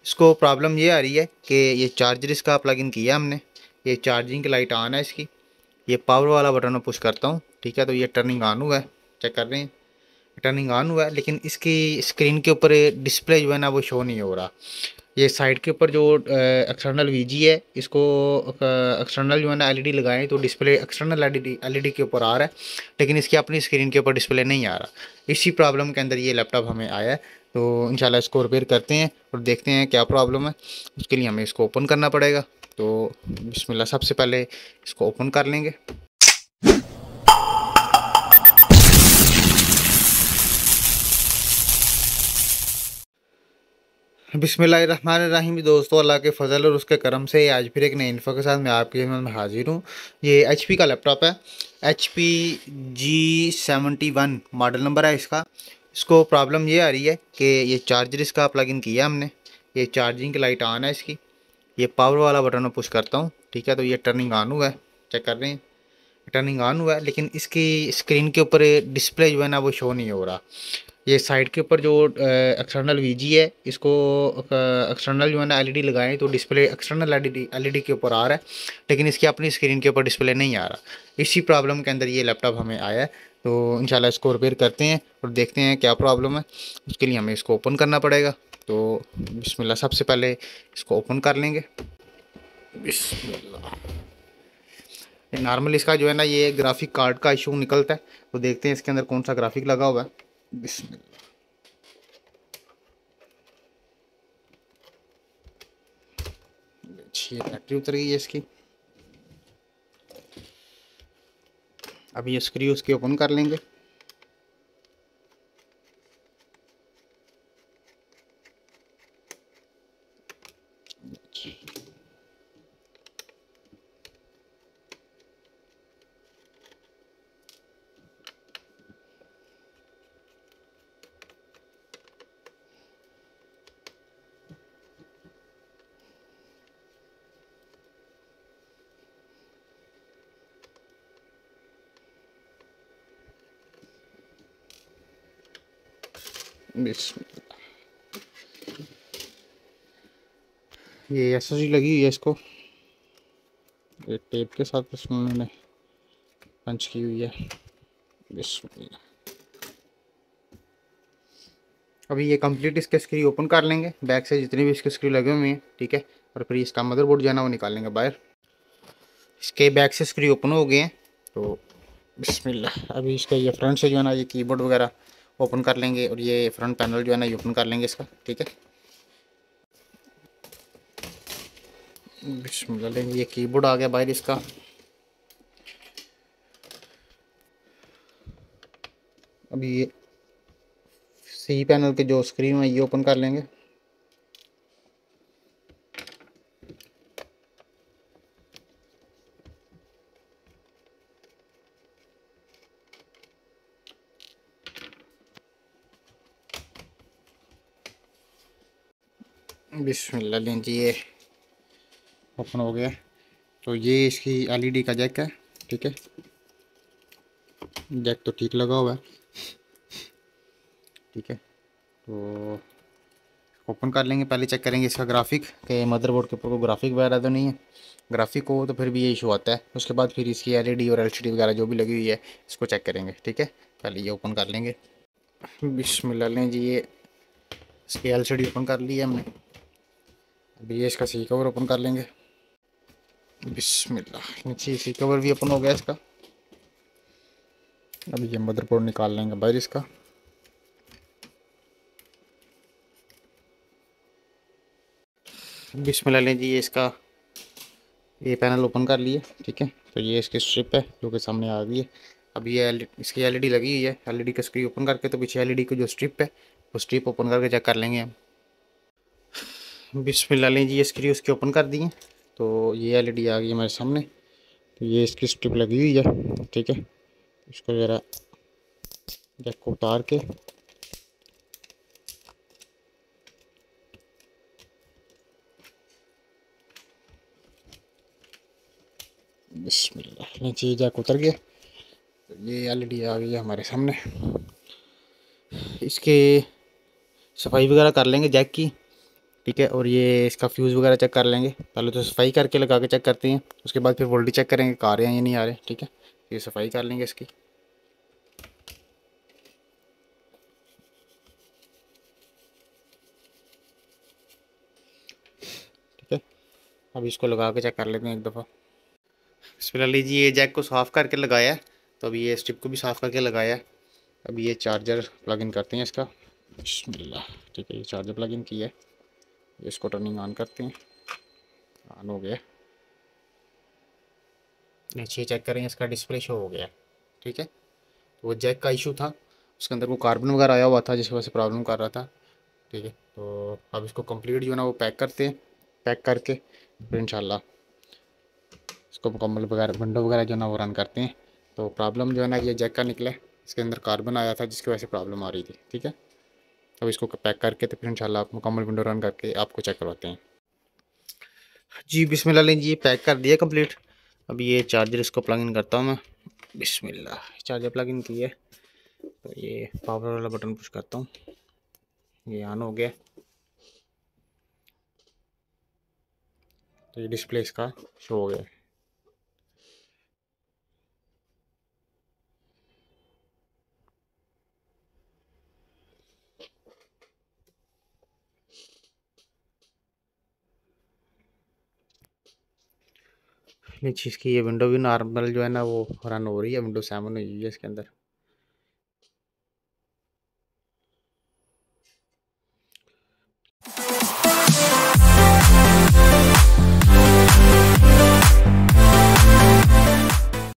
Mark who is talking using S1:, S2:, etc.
S1: इसको प्रॉब्लम ये आ रही है कि ये चार्जर इसका प्लग इन किया हमने, ये चार्जिंग की लाइट ऑन है इसकी। ये पावर वाला बटन मैं पुश करता हूँ, ठीक है। तो ये टर्निंग ऑन हुआ है, चेक कर रहे हैं, टर्निंग ऑन हुआ है। लेकिन इसकी स्क्रीन के ऊपर डिस्प्ले जो है ना वो शो नहीं हो रहा। ये साइड के ऊपर जो एक्सटर्नल वीजी है, इसको एक्सटर्नल जो है ना एलईडी लगाएं तो डिस्प्ले एक्सटर्नल एलईडी के ऊपर आ रहा है, लेकिन इसकी अपनी स्क्रीन के ऊपर डिस्प्ले नहीं आ रहा। इसी प्रॉब्लम के अंदर ये लैपटॉप हमें आया है। तो इंशाल्लाह इसको रिपेयर करते हैं और देखते हैं क्या प्रॉब्लम है। उसके लिए हमें इसको ओपन करना पड़ेगा। तो बिस्मिल्लाह, सबसे पहले इसको ओपन कर लेंगे। बिस्मिल्लाहिर्रहमानिर्रहीम। दोस्तों, अल्लाह के फ़ज़ल और उसके करम से आज फिर एक नई इन्फो के साथ मैं आपकी खिदमत में हाजिर हूँ। ये HP का लैपटॉप है, HP G71 मॉडल नंबर है इसका। इसको प्रॉब्लम ये आ रही है कि ये चार्जर इसका प्लग इन किया हमने, ये चार्जिंग की लाइट ऑन है इसकी। ये पावर वाला बटन मैं पुश करता हूँ, ठीक है। तो ये टर्निंग ऑन हुआ है, चेक कर रहे हैं, टर्निंग ऑन हुआ है। लेकिन इसकी स्क्रीन के ऊपर डिस्प्ले जो है ना वो शो नहीं हो रहा। ये साइड के ऊपर जो एक्सटर्नल वीजी है, इसको एक्सटर्नल जो है ना एलईडी लगाएं तो डिस्प्ले एक्सटर्नल एलईडी के ऊपर आ रहा है, लेकिन इसकी अपनी स्क्रीन के ऊपर डिस्प्ले नहीं आ रहा। इसी प्रॉब्लम के अंदर ये लैपटॉप हमें आया है। तो इंशाल्लाह इसको रिपेयर करते हैं और देखते हैं क्या प्रॉब्लम है। उसके लिए हमें इसको ओपन करना पड़ेगा। तो बिस्मिल्लाह, सबसे पहले इसको ओपन कर लेंगे। बिस्मिल्लाह। नॉर्मल इसका जो है ना ये ग्राफिक कार्ड का इशू निकलता है। तो देखते हैं इसके अंदर कौन सा ग्राफिक लगा हुआ है। बिस्मिल्लाह। अच्छी बैटरी उतर गई है इसकी। अब ये स्क्रू उसकी ओपन कर लेंगे। बिस्मिल्लाह। ये एसएसडी लगी हुई है इसको, ये टेप के साथ इसमें उन्होंने पंच की हुई है। बिस्मिल्लाह। अभी ये कंप्लीट इसके स्क्रू ओपन कर लेंगे, बैक से जितने भी इसके स्क्रू लगे हुए हैं, ठीक है। और फिर इसका मदरबोर्ड जो है ना वो निकाल लेंगे बाहर। इसके बैक से स्क्रू ओपन हो गए हैं। तो बिस्मिल्लाह, अभी इसका ये फ्रंट से जो है ना ये कीबोर्ड वगैरह ओपन कर लेंगे और ये फ्रंट पैनल जो है ना ये ओपन कर लेंगे इसका, ठीक है। बिस्मिल्लाह, लेंगे, ये कीबोर्ड आ गया बाहर इसका। अभी ये सी पैनल के जो स्क्रीन है ये ओपन कर लेंगे। बिस्मिल्लाह, लें जी, ये ओपन हो गया। तो ये इसकी एलईडी का जैक है, ठीक है। जैक तो ठीक लगा हुआ है, ठीक है। तो ओपन कर लेंगे। पहले चेक करेंगे इसका ग्राफिक के मदरबोर्ड के ऊपर कोई ग्राफिक वगैरह तो नहीं है। ग्राफिक हो तो फिर भी ये इशू आता है। उसके बाद फिर इसकी एलईडी और एलसीडी वगैरह जो भी लगी हुई है इसको चेक करेंगे, ठीक है। पहले ये ओपन कर लेंगे। बिस्मिल्लाह, लें जी, ये इसकी एलसीडी ओपन कर ली है हमने। अभी ये इसका सी कवर ओपन कर लेंगे। बिस्मिल्लाह, नीचे सी कवर भी ओपन हो गया इसका। अभी ये मदरबोर्ड निकाल लेंगे बाहर इसका। बिस्मिल्लाह, लें जी, ये इसका ये पैनल ओपन कर लिए, ठीक है। तो ये इसकी स्ट्रिप है जो कि सामने आ गई है। अब ये इसकी एलईडी लगी हुई है। एलईडी का स्क्रू ओपन करके तो पीछे एलईडी की जो स्ट्रिप है वो स्ट्रिप ओपन करके चेक कर लेंगे हम। बिस्मिल्लाह, लें जी, ये स्क्रू उसकी ओपन कर दिए। तो ये एलईडी आ गई हमारे सामने। तो ये इसकी स्ट्रिप लगी हुई है, ठीक है। इसको ज़रा जैक को उतार के बिस्मिल्लाह, नीचे जैक उतर गया। तो ये एलईडी आ गई है हमारे सामने। इसके सफाई वगैरह कर लेंगे जैक की। ठीक है। और ये इसका फ्यूज़ वगैरह चेक कर लेंगे, पहले तो सफाई करके लगा के चेक करते हैं, उसके बाद फिर वोल्टेज चेक करेंगे कि आ रहे हैं या नहीं आ रहे। ठीक है, ये सफाई कर लेंगे इसकी। ठीक है, अब इसको लगा के चेक कर लेते हैं एक दफ़ा। फिलहाल लीजिए, ये जैक को साफ़ करके लगाया है, तो अभी ये स्ट्रिप को भी साफ़ करके लगाया है। अभी ये चार्जर प्लग इन करते हैं इसका। बिस्मिल्लाह। ठीक है, ये चार्जर प्लग इन किया है, इसको टर्निंग ऑन करते हैं। ऑन हो गया। नीचे चेक करें, इसका डिस्प्ले शो हो गया। ठीक है, तो वो जैक का इशू था, उसके अंदर वो कार्बन वगैरह आया हुआ था जिसकी वजह से प्रॉब्लम कर रहा था। ठीक है, तो अब इसको कंप्लीट जो है ना वो पैक करते हैं। पैक करके फिर इंशाल्लाह इसको मुकम्मल वगैरह विंडो वगैरह जो है ना वो रन करते हैं। तो प्रॉब्लम जो है ना ये जैक का निकला है, इसके अंदर कार्बन आया था जिसकी वजह से प्रॉब्लम आ रही थी। ठीक है, अब इसको पैक करके तो फिर इंशाल्लाह आप मुकम्मल विंडो रन करके आपको चेक करवाते हैं। जी बिस्मिल्लाह, लीजिए पैक कर दिया कंप्लीट। अब ये चार्जर इसको प्लग इन करता हूँ मैं। बिस्मिल्लाह, चार्जर प्लग इन किया है, तो ये पावर वाला बटन पुश करता हूँ, ये ऑन हो गया। तो ये डिस्प्ले इसका शो हो गया। नीचे इसकी ये विंडो भी नॉर्मल जो है ना वो रन हो रही है, विंडो 7 हुई है इसके अंदर।